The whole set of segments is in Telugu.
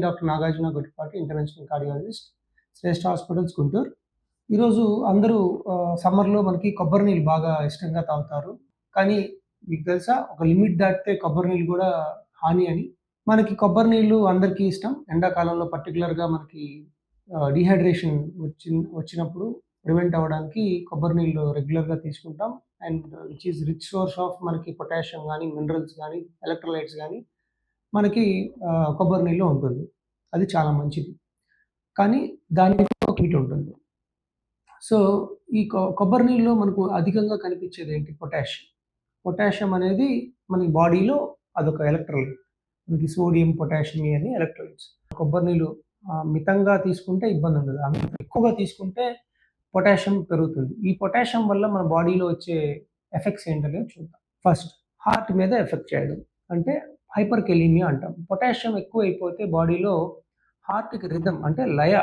Doctor Nagarjuna Gudipati, interventional cardiologist, Shreshta hospitals, Guntur. ఈరోజు అందరూ సమ్మర్‌లో మనకి కొబ్బరి నీళ్ళు బాగా ఇష్టంగా తాగుతారు. కానీ మీకు తెలుసా? ఒక లిమిట్ దాటితే కొబ్బరి నీళ్ళు గూడా హాని అని. మనకి కొబ్బరి నీళ్ళు అందరికీ ఇష్టం. ఎండాకాలంలో పర్టిక్యులర్‌గా మనకి డీహైడ్రేషన్ వచ్చినప్పుడు ప్రివెంట్ అవ్వడానికి కొబ్బరి నీళ్ళు రెగ్యులర్‌గా తీసుకుంటాం. And which is rich source of మనకి పొటాషియం గానీ, మినరల్స్ గానీ, ఎలక్ట్రోలైట్స్ గానీ మనకి కొబ్బరి నీళ్ళలో ఉంటుంది. అది చాలా మంచిది. కానీ దానికి ఒక లిమిట్ ఉంటుంది. సో, ఈ కొబ్బరి నీళ్ళలో మనకు అధికంగా కనిపించేదేంటి? పొటాషియం. పొటాషియం అనేది మనకి బాడీలో అదొక ఎలక్ట్రోలైట్. మనకి సోడియం, పొటాషియం అని ఎలక్ట్రోలైట్స్. కొబ్బరి నీళ్ళు మితంగా తీసుకుంటే ఇబ్బందుండదు. ఎక్కువగా తీసుకుంటే పొటాషియం పెరుగుతుంది. ఈ పొటాషియం వల్ల మన బాడీలో వచ్చే ఎఫెక్ట్స్ ఏంటనేది చూద్దాం. ఫస్ట్ హార్ట్ మీద ఎఫెక్ట్ చేయడం. అంటే హైపర్‌కెలీమియా అంటాం. పొటాషియం ఎక్కువైపోతే బాడీలో హార్ట్‌కి రిథమ్ అంటే లయ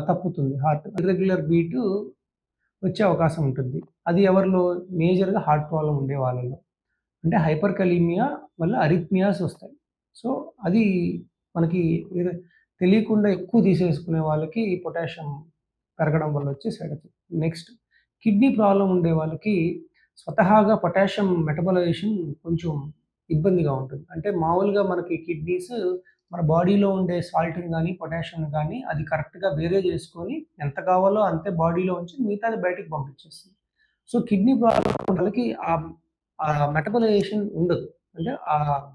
తప్పుతుంది. హార్ట్ ఇర్రెగ్యులర్ బీటు వచ్చే అవకాశం ఉంటుంది. అది ఎవరిలో? మేజర్‌గా హార్ట్ ప్రాబ్లమ్ ఉండే వాళ్ళలో. అంటే హైపర్‌కెలీమియా వల్ల అరిథ్మియాస్ వస్తాయి. సో, అది మనకి తెలియకుండా ఎక్కువ తీసేసుకునే వాళ్ళకి పొటాషియం పెరగడం వల్ల వచ్చే side effect. Next kidney problem ఉండే వాళ్ళకి స్వతహాగా పొటాషియం మెటబలైజేషన్ కొంచెం ఇబ్బందిగా ఉంటుంది. అంటే మామూలుగా మనకి కిడ్నీస్ మన బాడీలో ఉండే సాల్ట్‌ని గానీ, పొటాషియంని గానీ అది కరెక్ట్‌గా వేరే చేసుకొని ఎంత కావాలో అంతే బాడీలో ఉంచి మిగతాది బయటికి పంపించేస్తుంది. సో, కిడ్నీ ప్రాబ్లమ్ వాళ్ళకి మెటబలైజేషన్ ఉండదు. అంటే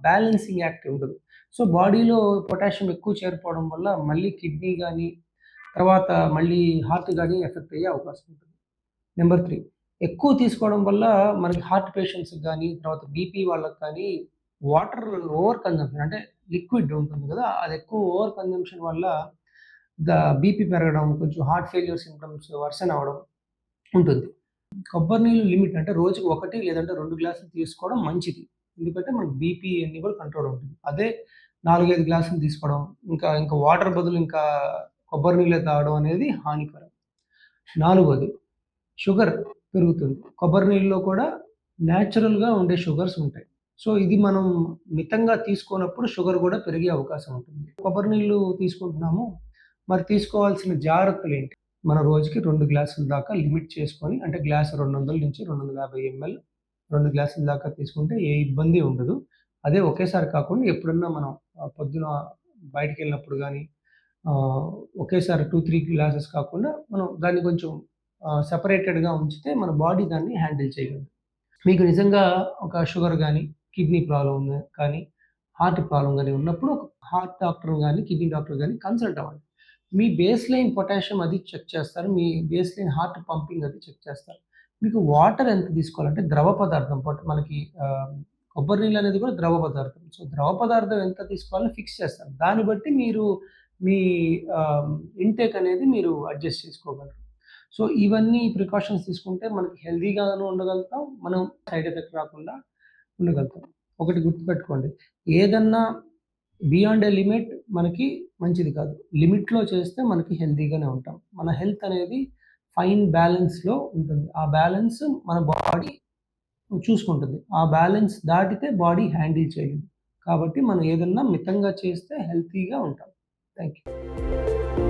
బ్యాలెన్సింగ్ యాక్ట్ ఉండదు. సో, బాడీలో పొటాషియం ఎక్కువ చేరిపోవడం వల్ల మళ్ళీ కిడ్నీ గానీ, తర్వాత మళ్ళీ హార్ట్ గానీ ఎఫెక్ట్ అయ్యే అవకాశం ఉంటుంది. నెంబర్ 3 ఎక్కువ తీసుకోవడం వల్ల మనకి హార్ట్ పేషెంట్స్‌కి గానీ, తర్వాత బీపీ వాళ్ళకి కానీ వాటర్ ఓవర్ కన్జంప్షన్ అంటే లిక్విడ్ ఉంటుంది కదా! అది ఎక్కువ ఓవర్ కన్జంప్షన్ వల్ల బీపీ పెరగడం, కొంచెం హార్ట్ ఫెయిల్యూర్ సింప్టమ్స్ వర్సెన్ అవ్వడం ఉంటుంది. కొబ్బరి నీళ్ళు లిమిట్ అంటే రోజుకి 1 లేదంటే 2 గ్లాసులు తీసుకోవడం మంచిది. ఎందుకంటే మనకి బీపీ అన్నీ కూడా కంట్రోల్ ఉంటుంది. అదే 4, 5 గ్లాసులు తీసుకోవడం, ఇంకా వాటర్ బదులు ఇంకా కొబ్బరి నీళ్ళే తాగడం అనేది హానికరం. 4వది షుగర్ పెరుగుతుంది. కొబ్బరి నీళ్ళలో కూడా నేచురల్‌గా ఉండే షుగర్స్ ఉంటాయి. సో, ఇది మనం మితంగా తీసుకోనప్పుడు షుగర్ గూడా పెరిగే అవకాశం ఉంటుంది. కొబ్బరి నీళ్ళు తీసుకుంటున్నాము. మరి తీసుకోవాల్సిన జాగ్రత్తలేంటి? మన రోజుకి 2 గ్లాసుల దాకా లిమిట్ చేసుకొని అంటే గ్లాస్ 200-250 ఎంఎల్ 2 గ్లాసుల దాకా తీసుకుంటే ఏ ఇబ్బంది ఉండదు. అదే ఒకేసారి కాకుండా ఎప్పుడన్నా మనం పొద్దున బయటికెళ్ళినప్పుడు గానీ ఒకేసారి 2, 3 గ్లాసెస్ కాకుండా మనం దాన్ని కొంచెం సెపరేటెడ్‌గా ఉంచితే మన బాడీ దాన్ని హ్యాండిల్ చేయగలదు. మీకు నిజంగా ఒక షుగర్ గానీ, కిడ్నీ ప్రాబ్లమ్ కానీ, హార్ట్ ప్రాబ్లమ్ గానీ ఉన్నప్పుడు హార్ట్ డాక్టర్ గానీ, కిడ్నీ డాక్టర్ గానీ కన్సల్ట్ అవ్వండి. మీ బేస్‌లైన్ పొటాషియం అది చెక్ చేస్తారు. మీ బేస్‌లైన్ హార్ట్ పంపింగ్ అది చెక్ చేస్తారు. మీకు వాటర్ ఎంత తీసుకోవాలంటే ద్రవ పదార్థం మనకి కొబ్బరి నీళ్ళు అనేది కూడా ద్రవ పదార్థం. సో, ద్రవ పదార్థం ఎంత తీసుకోవాలో ఫిక్స్ చేస్తారు. దాన్ని బట్టి మీరు మీ ఇంటేక్ అనేది మీరు అడ్జస్ట్ చేసుకోగలరు. సో, ఇవన్నీ ప్రికాషన్స్ తీసుకుంటే మనకి హెల్తీగాను ఉండగలుగుతాం. మనం సైడ్ ఎఫెక్ట్ రాకుండా ఉండగలుగుతాం. ఒకటి గుర్తుపెట్టుకోండి. ఏదన్నా బియాండ్ ఎ లిమిట్ మనకి మంచిది కాదు. లిమిట్‌లో చేస్తే మనకి హెల్తీగానే ఉంటాం. మన హెల్త్ అనేది ఫైన్ బ్యాలెన్స్‌లో ఉంటుంది. ఆ బ్యాలెన్స్ మన బాడీ చూసుకుంటుంది. ఆ బ్యాలెన్స్ దాటితే బాడీ హ్యాండిల్ చేయలేదు. కాబట్టి మనం ఏదన్నా మితంగా చేస్తే హెల్తీగా ఉంటాం. Thank you.